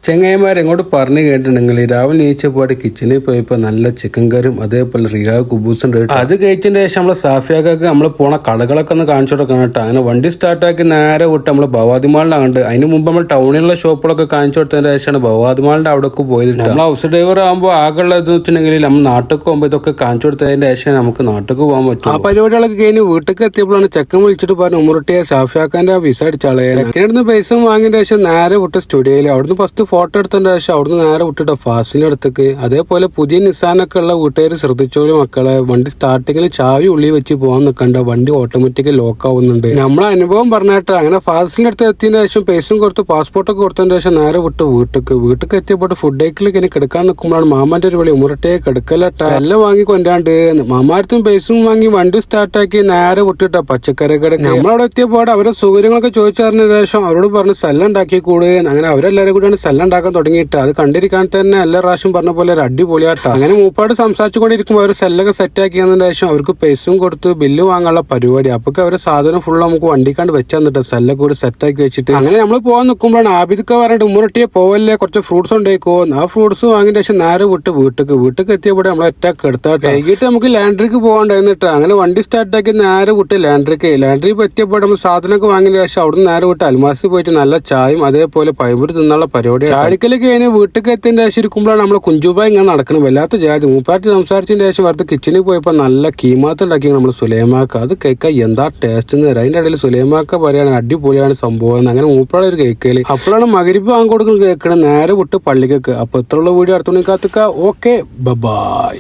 ചെങ്ങായിമാർ എങ്ങോട്ട് പറഞ്ഞു കേട്ടിട്ടുണ്ടെങ്കിൽ രാവിലെ നീച്ചപ്പോയിട്ട് കിച്ചണിൽ പോയപ്പോൾ നല്ല ചിക്കൻ കറിയും അതേപോലെ റിയാ കുബൂസും ഉണ്ട്. അത് കഴിച്ചതിന് ശേഷം നമ്മളെ സാഫിയാക്കൊക്കെ നമ്മൾ പോണ കടകളൊക്കെ ഒന്ന് കാണിച്ചു കൊടുക്കണം കേട്ടോ. അങ്ങനെ വണ്ടി സ്റ്റാർട്ടാക്കി നേരെ വിട്ട് നമ്മൾ ഭവാദിമാളിലാണ്. അതിന് മുമ്പ് നമ്മൾ ടൗണിലുള്ള ഷോപ്പുകളൊക്കെ കാണിച്ചു കൊടുത്തതിന് ശേഷമാണ് ഭവാദിമാളിന്റെ അവിടേക്ക് പോയത്. നമ്മൾ ഹൗസ് ഡ്രൈവർ ആകുമ്പോൾ ആകെയുള്ളത് വെച്ചിട്ടുണ്ടെങ്കിൽ നമ്മൾ നാട്ടിൽ പോകുമ്പോൾ ഇതൊക്കെ കാണിച്ചു കൊടുത്തതിന്റെ ശേഷം നമുക്ക് നാട്ടിൽ പോകാൻ പറ്റും. ആ പരിപാടികളൊക്കെ കഴിഞ്ഞ് വീട്ടിലേക്ക് എത്തിയപ്പോഴാണ് ചെക്കൻ വിളിച്ചിട്ട് പറഞ്ഞു ഉമ്മറുട്ടിയെ സാഫിയാക്കാന്റെ വിസ അടിച്ചാളെ. ചെക്കനടുന്ന് പൈസ വാങ്ങിയതിന് ശേഷം നേരെ വിട്ട് സ്റ്റുഡിയോയിൽ അവിടുന്ന് ഫസ്റ്റ് ഫോട്ടോ എടുത്തതിന്റെ ശേഷം അവിടുന്ന് നേരെ വിട്ടിട്ട് ഫാസിലിന്റെ അടുത്തേക്ക്. അതേപോലെ പുതിയ നിസാനൊക്കെ ഉള്ള വീട്ടുകാർ ശ്രദ്ധിച്ചോളൂ മക്കളെ, വണ്ടി സ്റ്റാർട്ടിങ്ങിൽ ചാവി ഉള്ളി വെച്ച് പോകാൻ നിൽക്കണ്ട, വണ്ടി ഓട്ടോമാറ്റിക്കലി ലോക്ക് ആവുന്നുണ്ട്. നമ്മളെ അനുഭവം പറഞ്ഞിട്ട് അങ്ങനെ ഫാസിലിന്റെ അടുത്ത് എത്തിയതിന് ശേഷം പൈസയും കൊടുത്ത് പാസ്പോർട്ടൊക്കെ കൊടുത്തതിന് ശേഷം നേരെ വിട്ട് വീട്ടിലേക്ക് എത്തിയപ്പോൾ ഫുഡ് ഡേക്കിലേക്ക് ഇനി കിടക്കാൻ നിൽക്കുമ്പോഴാണ് മാമാന്റെ ഒരു വിളി ഉമ്മറട്ടേ കിടക്കലട്ടാ എല്ലാം വാങ്ങി കൊണ്ടാണ്ട് മാമാരത്തും പൈസയും വാങ്ങി വണ്ടി സ്റ്റാർട്ടാക്കി നേരെ വിട്ടിട്ടാ പച്ചക്കറി കിടക്ക്. നമ്മളവിടെ എത്തിയപ്പോൾ അവരെ സൗകര്യങ്ങളൊക്കെ ചോദിച്ചറിഞ്ഞ ശേഷം അവരോട് പറഞ്ഞ് സ്ഥലം ഉണ്ടാക്കി കൂടെ. അങ്ങനെ അവരെല്ലാവരും കൂടിയാണ് സ്ഥലം ഉണ്ടാക്കാൻ തുടങ്ങിയിട്ട് അത് കണ്ടിരിക്കാൻ തന്നെ എല്ലാ പ്രാവശ്യം പറഞ്ഞ പോലെ ഒരു അടിപൊളിയാട്ടോ. അങ്ങനെ മൂപ്പാട് സംസാരിച്ചുകൊണ്ടിരിക്കുമ്പോൾ അവർ സെല്ലൊക്കെ സെറ്റ് ആക്കിയതിന് ശേഷം അവർക്ക് പൈസയും കൊടുത്ത് ബില്ല് വാങ്ങാനുള്ള പരിപാടി. അപ്പൊ അവര് സാധനം ഫുള്ള് നമുക്ക് വണ്ടിക്കാണ്ട് വെച്ച് തന്നിട്ട് സെല്ലൊക്കെ കൂടി സെറ്റ് ആക്കി വെച്ചിട്ട് അങ്ങനെ നമ്മൾ പോകാൻ നിൽക്കുമ്പോഴാണ് ആബിദൊക്കെ പറഞ്ഞിട്ട് ഉമ്മറട്ടിയെ പോവല്ലേ കുറച്ച് ഫ്രൂട്ട്സ് ഉണ്ടായിക്കോ. ആ ഫ്രൂട്ട്സ് വാങ്ങിയ ശേഷം നേരെ വിട്ട് വീട്ടിലേക്ക് എത്തിയപ്പോൾ നമ്മൾ ഒറ്റക്ക് എടുത്താട്ടെ. വൈകിട്ട് നമുക്ക് ലാൻഡ്രിക്ക് പോകാണ്ടായിരുന്നിട്ട് അങ്ങനെ വണ്ടി സ്റ്റാർട്ടാക്കി നേരെ വിട്ട് ലാൻഡ്രി എത്തിയപ്പോൾ നമ്മൾ സാധനമൊക്കെ വാങ്ങിയ ശേഷം അവിടുന്ന് നേരെ വിട്ട് അൽമാസി പോയിട്ട് നല്ല ചായയും അതേപോലെ പൈമ്പൂര് തിന്നുള്ള പരിപാടി. ചാടിക്കലൊക്കെ കഴിഞ്ഞ് വീട്ടിലേക്ക് എത്തിയതിന്റെ ശേഷം ഇരിക്കുമ്പോഴാണ് നമ്മളെ കുഞ്ചുബായി ഇങ്ങനെ നടക്കണം. വല്ലാത്ത ജാതി മൂപ്പാറ്റി സംസാരിച്ചതിന്റെ ശേഷം വെറുതെ കിച്ചണിൽ പോയപ്പോൾ നല്ല കീമാത്ത് ഉണ്ടാക്കി നമ്മൾ സുലൈമാക്ക. അത് കേൾക്കാൻ എന്താ ടേസ്റ്റ് എന്ന് തരാം. അതിന്റെ ഇടയിൽ സുലൈമാക്ക പറയാണ് അടിപൊളിയാണ് സംഭവം. അങ്ങനെ മൂപ്പാടെ ഒരു കേക്കല്. അപ്പോഴാണ് മകരിപ്പ് വാങ്ങിക്കൊടുക്കുന്നത് കേൾക്കണം നേരെ വിട്ട് പള്ളിക്കൊക്കെ. അപ്പൊ ഇത്രയുള്ള വീഡിയോ അടുത്ത മണിക്കാത്തുക. Okay bye.